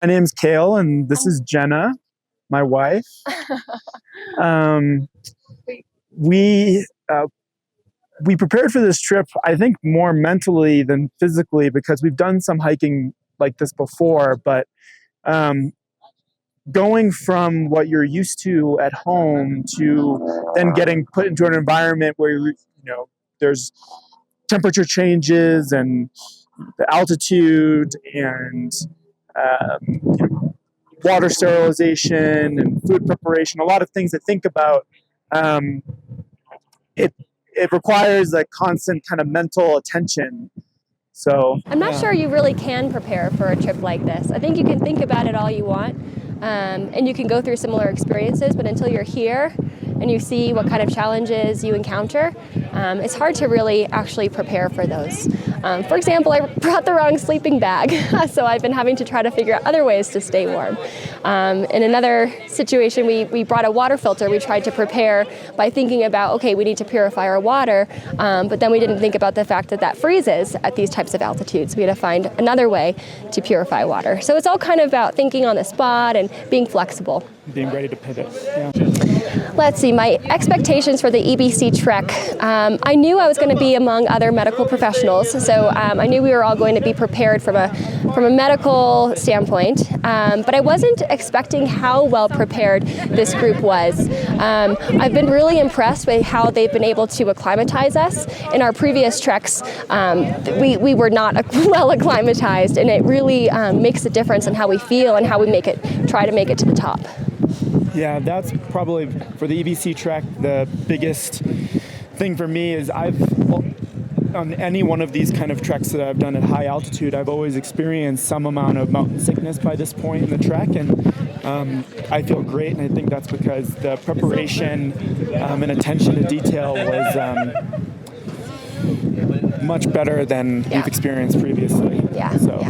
My name's Kale, and this is Jenna, my wife. Um, we we prepared for this trip, I think, more mentally than physically because we've done some hiking like this before. But um, going from what you're used to at home to then getting put into an environment where there's temperature changes and the altitude and water sterilization and food preparation, a lot of things to think about. Um, it requires a constant kind of mental attention. So I'm not sure you really can prepare for a trip like this. I think you can think about it all you want, and you can go through similar experiences, but until you're here and you see what kind of challenges you encounter, it's hard to really actually prepare for those. For example, I brought the wrong sleeping bag, so I've been having to try to figure out other ways to stay warm. In another situation, we brought a water filter. We tried to prepare by thinking about, okay, we need to purify our water, but then we didn't think about the fact that that freezes at these types of altitudes. We had to find another way to purify water. So it's all kind of about thinking on the spot and being flexible. Being ready to pivot. Yeah. Let's see, my expectations for the EBC trek. I knew I was going to be among other medical professionals, so I knew we were all going to be prepared from a medical standpoint, but I wasn't expecting how well prepared this group was. I've been really impressed with how they've been able to acclimatize us. In our previous treks, we were not well acclimatized, and it really makes a difference in how we feel and how we try to make it to the top. Yeah, that's probably, for the EBC trek, the biggest thing for me is on any one of these kind of treks that I've done at high altitude, I've always experienced some amount of mountain sickness by this point in the trek, and I feel great, and I think that's because the preparation and attention to detail was much better than we've experienced previously.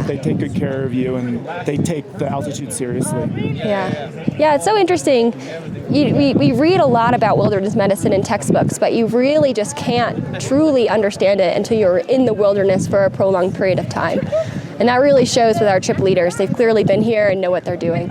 They take good care of you, and they take the altitude seriously. Yeah, it's so interesting. We read a lot about wilderness medicine in textbooks, but you really just can't truly understand it until you're in the wilderness for a prolonged period of time. And that really shows with our trip leaders. They've clearly been here and know what they're doing.